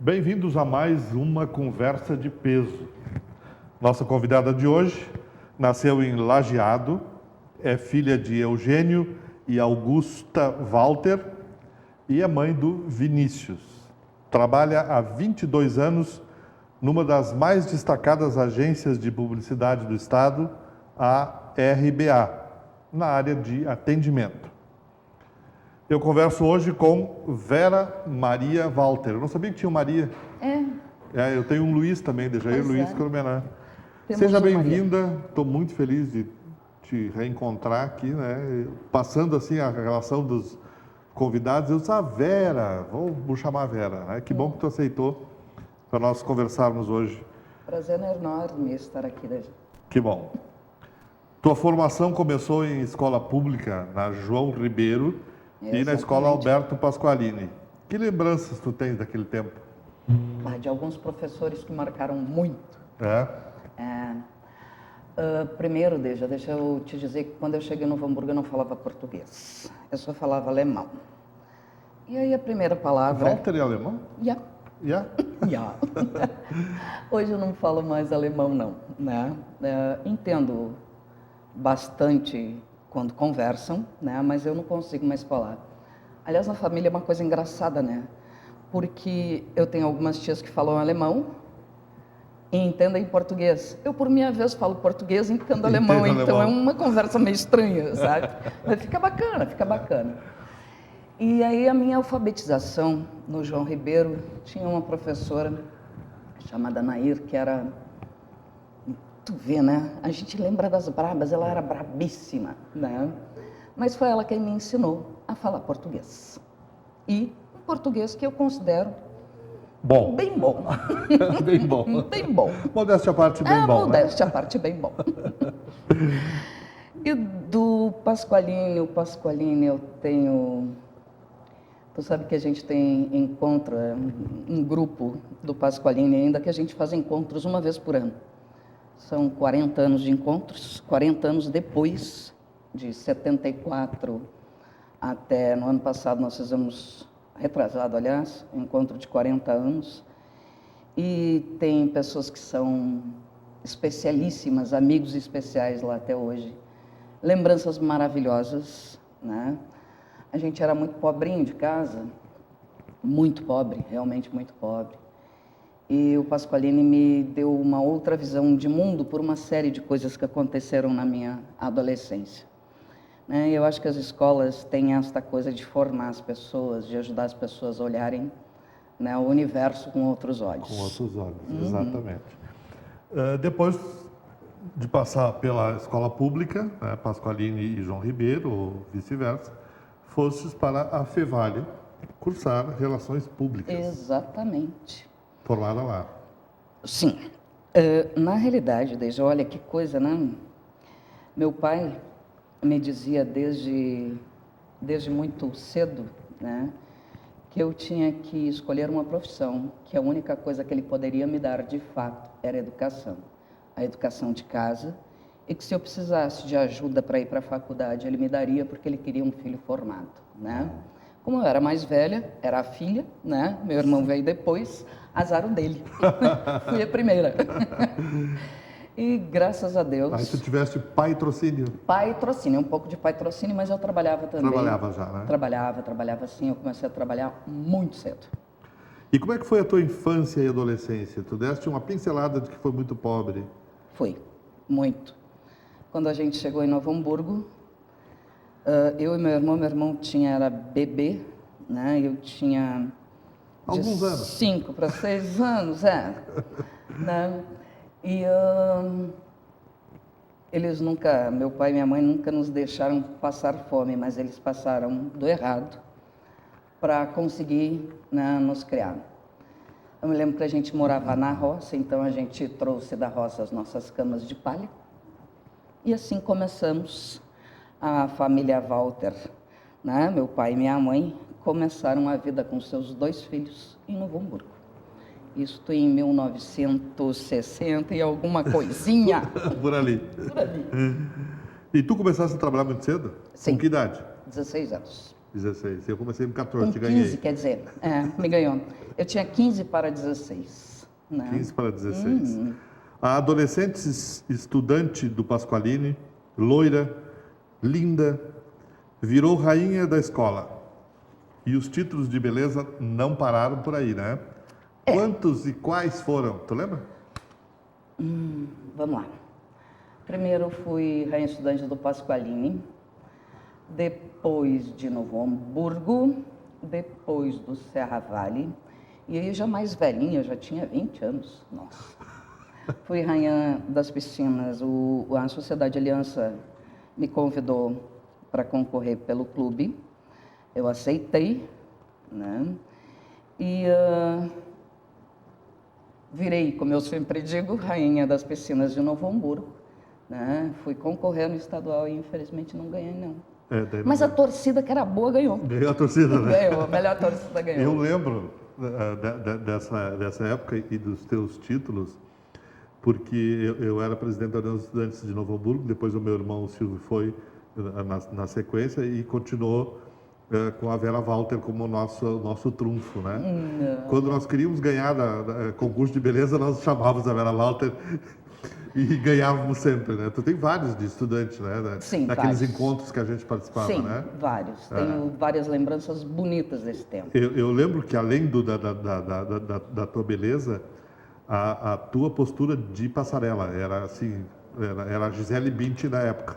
Bem-vindos a mais uma conversa de peso. Nossa convidada de hoje nasceu em Lajeado, é filha de Eugênio e Augusta Walter e é mãe do Vinícius. Trabalha há 22 anos numa das mais destacadas agências de publicidade do estado, a RBA, na área de atendimento. Eu converso hoje com Vera Maria Walter. Eu não sabia que tinha um Maria. Eu tenho um Luiz também, Dejair Luiz Cromená. Seja bem-vinda, estou muito feliz de te reencontrar aqui, né? Passando assim a relação dos convidados, eu disse, Vera, vou chamar a Vera, né? Que bom que tu aceitou para nós conversarmos hoje. Prazer enorme estar aqui. Que bom. Tua formação começou em escola pública, na João Ribeiro, e na escola Alberto Pasqualini. Que lembranças tu tens daquele tempo? De alguns professores que marcaram muito. Primeiro, deixa eu te dizer que quando eu cheguei no Novo Hamburgo eu não falava português. Eu só falava alemão. E aí a primeira palavra... Walter é alemão? Ja. Ja? Ja. Hoje eu não falo mais alemão, não. Né? Entendo bastante quando conversam, né? Mas eu não consigo mais falar. Aliás, na família é uma coisa engraçada, né? Porque eu tenho algumas tias que falam alemão e entendem português. Eu, por minha vez, falo português e entendo alemão, então é uma conversa meio estranha, sabe? Mas fica bacana, fica bacana. E aí a minha alfabetização no João Ribeiro tinha uma professora chamada Nair, que era... Tu vê, né? A gente lembra das brabas, ela era brabíssima, né? Mas foi ela quem me ensinou a falar português. E um português que eu considero bom. Bem bom. Bem bom. Bem bom. Modéstia à parte, bem bom. Modéstia à parte, bem bom. E do Pasqualini, o Pasqualini eu tenho... Tu sabe que a gente tem encontro, um grupo do Pasqualini ainda, que a gente faz encontros uma vez por ano. São 40 anos de encontros, 40 anos depois, de 74 até no ano passado nós fizemos, retrasado aliás, um encontro de 40 anos. E tem pessoas que são especialíssimas, amigos especiais lá até hoje. Lembranças maravilhosas, né? A gente era muito pobrinho de casa, muito pobre, realmente muito pobre. E o Pasqualini me deu uma outra visão de mundo por uma série de coisas que aconteceram na minha adolescência. Eu acho que as escolas têm esta coisa de formar as pessoas, de ajudar as pessoas a olharem, né, o universo com outros olhos. Com outros olhos, exatamente. Depois de passar pela escola pública, né, Pasqualini e João Ribeiro, ou vice-versa, fostes para a Fevale cursar Relações Públicas. Exatamente. Formada lá. Sim. Na realidade, olha que coisa, né? Meu pai me dizia desde muito cedo, né, que eu tinha que escolher uma profissão, que a única coisa que ele poderia me dar de fato era educação. A educação de casa, e que se eu precisasse de ajuda para ir para a faculdade, ele me daria porque ele queria um filho formado, né? Como eu era mais velha, era a filha, né? Meu irmão veio depois, azar o dele. Fui a primeira. E graças a Deus... Aí tu tiveste patrocínio? Patrocínio, um pouco de patrocínio, mas eu trabalhava também. Trabalhava já, né? Trabalhava sim. Eu comecei a trabalhar muito cedo. E como é que foi a tua infância e adolescência? Tu deste uma pincelada de que foi muito pobre. Foi, muito. Quando a gente chegou em Novo Hamburgo, eu e meu irmão era bebê, né? Eu tinha... Alguns anos. 5 para 6 anos, né? E eles nunca, meu pai e minha mãe nunca nos deixaram passar fome, mas eles passaram do errado para conseguir, né, nos criar. Eu me lembro que a gente morava na roça, então a gente trouxe da roça as nossas camas de palha. E assim começamos a família Walter, né? Meu pai e minha mãe começaram a vida com seus 2 filhos em Novo Hamburgo. Isto em 1960 e alguma coisinha. Por ali. Por ali. E tu começaste a trabalhar muito cedo? Sim. Com que idade? 16 anos. 16. Eu comecei com 14, Com te 15, ganhei. quer dizer, me ganhou. Eu tinha 15 para 16. Né? 15 para 16. A adolescente estudante do Pasqualini, loira, linda, virou rainha da escola. E os títulos de beleza não pararam por aí, né? Quantos e quais foram? Tu lembra? Vamos lá. Primeiro fui rainha estudante do Pasqualini, depois de Novo Hamburgo, depois do Serra Vale, e aí já mais velhinha, já tinha 20 anos. Nossa. Fui rainha das piscinas, a Sociedade Aliança me convidou para concorrer pelo clube, eu aceitei, né? E virei, como eu sempre digo, rainha das piscinas de Novo Hamburgo, né? Fui concorrer no estadual e infelizmente não ganhei, não. Mas a torcida que era boa ganhou. Ganhou a torcida, né? Ganhou, a melhor torcida ganhou. Eu lembro dessa época e dos teus títulos, porque eu era presidente da União dos Estudantes de Novo Hamburgo, depois o meu irmão o Silvio foi na sequência e continuou com a Vera Walter como nosso trunfo, né? Quando nós queríamos ganhar concurso de beleza, nós chamávamos a Vera Walter e ganhávamos sempre, né? Tu tem vários de estudante, né? Sim, naqueles vários. encontros que a gente participava, Sim, né? vários. Tenho várias lembranças bonitas desse tempo. Eu lembro que além da tua beleza, a tua postura de passarela era assim, era a Gisele Bündchen da época.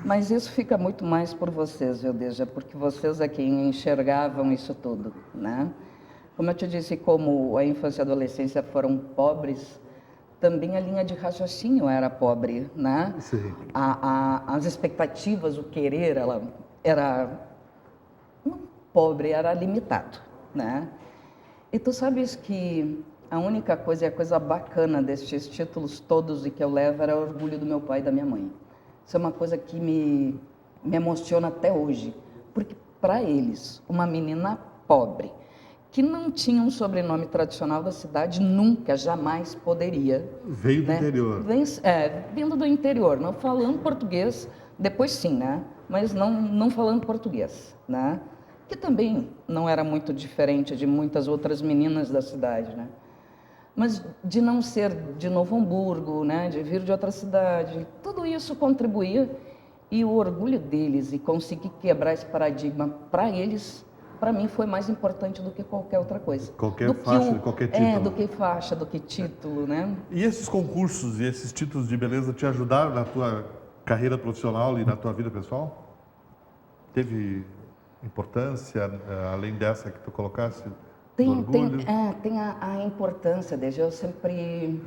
Mas isso fica muito mais por vocês, viu, Deja? Porque vocês é quem enxergavam isso tudo, né? Como eu te disse, como a infância e a adolescência foram pobres, também a linha de raciocínio era pobre, né? Sim. As expectativas, o querer, ela era pobre, era limitado, né? E tu sabes que a única coisa e a coisa bacana destes títulos todos e que eu levo era o orgulho do meu pai e da minha mãe. Isso é uma coisa que me emociona até hoje, porque para eles, uma menina pobre, que não tinha um sobrenome tradicional da cidade, nunca, jamais poderia. Veio do interior. Vindo do interior, não falando português, depois sim, né? Mas não falando português, né? Que também não era muito diferente de muitas outras meninas da cidade, né? Mas de não ser de Novo Hamburgo, né? De vir de outra cidade, tudo isso contribuía e o orgulho deles e conseguir quebrar esse paradigma para eles, para mim foi mais importante do que qualquer outra coisa. Qualquer faixa, qualquer título. Do que faixa, do que título, né? E esses concursos e esses títulos de beleza te ajudaram na tua carreira profissional e na tua vida pessoal? Teve importância, além dessa que tu colocasse? Tem a importância, desde eu sempre...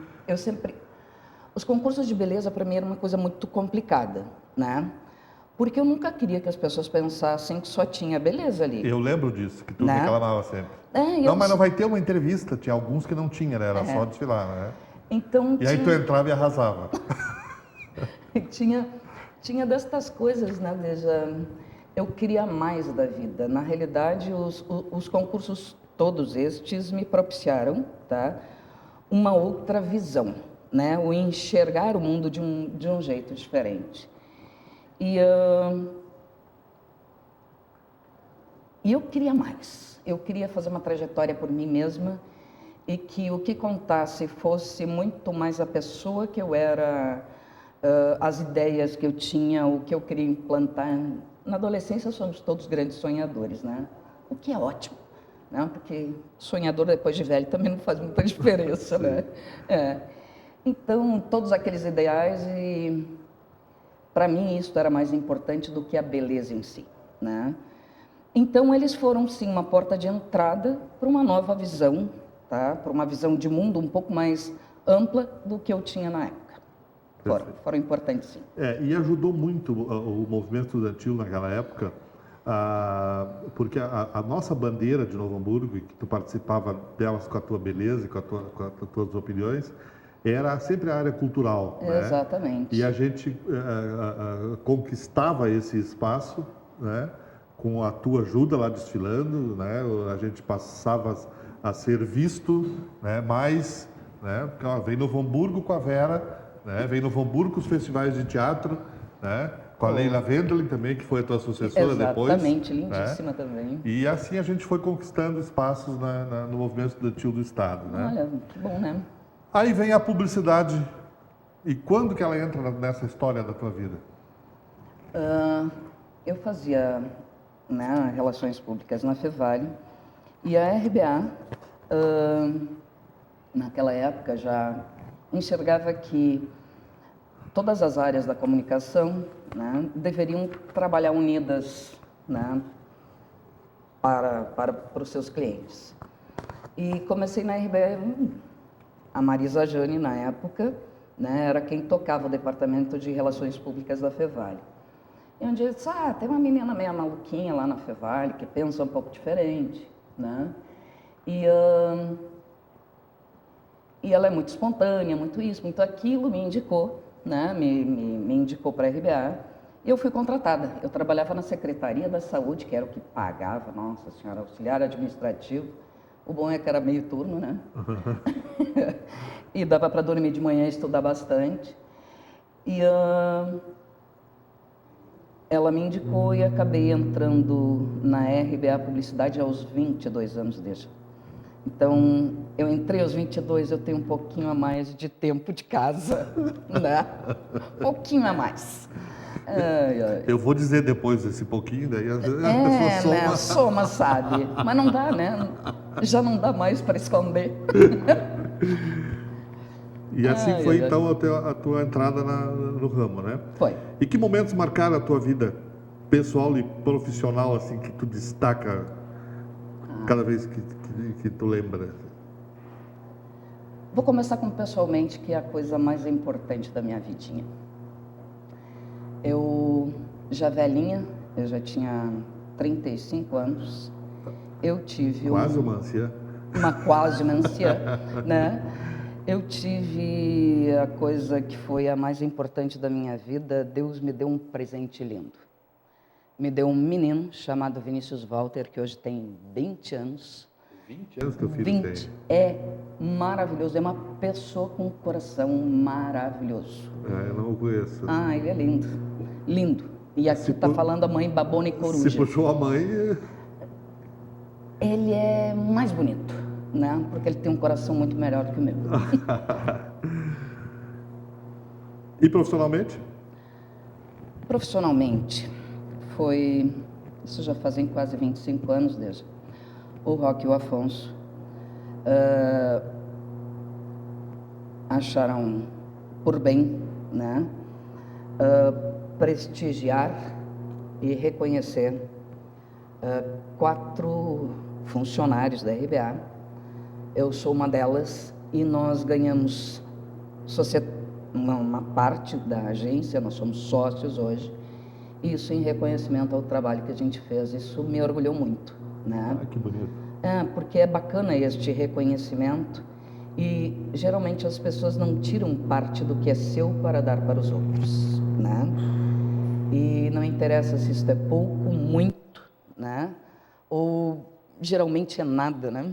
Os concursos de beleza, para mim, era uma coisa muito complicada, né? Porque eu nunca queria que as pessoas pensassem que só tinha beleza ali. Eu lembro disso, que tu né? reclamava sempre. Mas não vai ter uma entrevista. Tinha alguns que não tinha, né? Era só desfilar, né? Então, e aí tu entrava e arrasava. tinha destas coisas, né? Veja, eu queria mais da vida. Na realidade, os concursos todos estes me propiciaram, tá? Uma outra visão, né? O enxergar o mundo de um jeito diferente. E eu queria mais. Eu queria fazer uma trajetória por mim mesma e que o que contasse fosse muito mais a pessoa que eu era, as ideias que eu tinha, o que eu queria implantar. Na adolescência somos todos grandes sonhadores, né? O que é ótimo, né? Porque sonhador depois de velho também não faz muita diferença, né? Então, todos aqueles ideais e... Para mim, isso era mais importante do que a beleza em si, né? Então, eles foram, sim, uma porta de entrada para uma nova visão, tá? Para uma visão de mundo um pouco mais ampla do que eu tinha na época. Foram importantes, sim. E ajudou muito o movimento estudantil naquela época, porque a nossa bandeira de Novo Hamburgo, e que tu participava delas com a tua beleza e com as tuas opiniões, era sempre a área cultural, né? Exatamente. E a gente conquistava esse espaço, né? Com a tua ajuda lá desfilando, né? A gente passava a ser visto, né? Mais, né? Porque, ó, vem Novo Hamburgo com a Vera, né? Vem Novo Hamburgo com os festivais de teatro, né? Com a Leila Wendling também, que foi a tua sucessora depois. Exatamente, lindíssima, né? Também. E assim a gente foi conquistando espaços no movimento estudantil do Estado, né? Olha, que bom, né? Aí vem a publicidade. E quando que ela entra nessa história da tua vida? Eu fazia, né, relações públicas na Fevale e a RBA, naquela época, já enxergava que todas as áreas da comunicação, né, deveriam trabalhar unidas, né, para os seus clientes. E comecei na RBA, a Marisa Jane, na época, né, era quem tocava o departamento de relações públicas da Fevale. E um dia eu disse, tem uma menina meio maluquinha lá na Fevale, que pensa um pouco diferente, né? E ela é muito espontânea, muito isso, muito aquilo, me indicou, né? Me indicou para a RBA. E eu fui contratada. Eu trabalhava na Secretaria da Saúde, que era o que pagava, nossa senhora, auxiliar administrativo. O bom é que era meio turno, né? E dava para dormir de manhã e estudar bastante. E ela me indicou e acabei entrando na RBA Publicidade aos 22 anos desde. Então, eu entrei aos 22, eu tenho um pouquinho a mais de tempo de casa, né? Um pouquinho a mais. Eu vou dizer depois esse pouquinho, daí a pessoa soma. Né? Soma, sabe? Mas não dá, né? Já não dá mais para esconder. E assim foi então a tua entrada no ramo, né? Foi. E que momentos marcaram a tua vida pessoal e profissional, assim, que tu destaca cada vez que tu lembra? Vou começar com pessoalmente, que é a coisa mais importante da minha vidinha. Eu já velhinha, eu já tinha 35 anos, eu tive quase uma anciã. Quase uma anciã, né? Eu tive a coisa que foi a mais importante da minha vida. Deus me deu um presente lindo. Me deu um menino chamado Vinícius Walter, que hoje tem 20 anos. 20 anos teu filho 20 tem? É maravilhoso, é uma pessoa com um coração maravilhoso. Eu não o conheço. Ele é lindo, lindo. E aqui está falando a mãe Babona e Coruja. Se puxou a mãe... Ele é mais bonito, né? Porque ele tem um coração muito melhor que o meu. E profissionalmente? Profissionalmente, isso já fazem quase 25 anos desde o Roque e o Afonso acharam por bem, né, prestigiar e reconhecer 4 funcionários da RBA. Eu sou uma delas e nós ganhamos uma parte da agência, nós somos sócios hoje, isso em reconhecimento ao trabalho que a gente fez. Isso me orgulhou muito, né? Que bonito. Porque é bacana este reconhecimento e geralmente as pessoas não tiram parte do que é seu para dar para os outros, né? E não interessa se isso é pouco, muito, né? Ou geralmente é nada, né?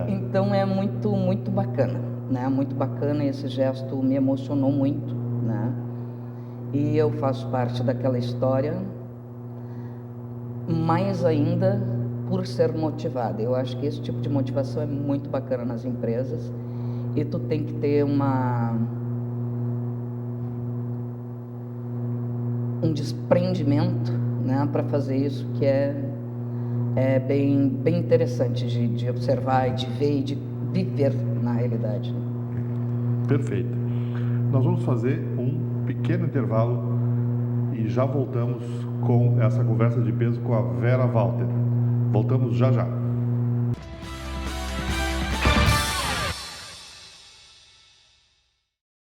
Então é muito, muito bacana, né? Muito bacana, esse gesto me emocionou muito, né? E eu faço parte daquela história, mais ainda por ser motivada. Eu acho que esse tipo de motivação é muito bacana nas empresas e tu tem que ter um desprendimento, né, para fazer isso, que é bem interessante de observar, de ver e de viver na realidade. Perfeito. Nós vamos fazer um pequeno intervalo e já voltamos com essa conversa de peso com a Vera Walter. Voltamos já já.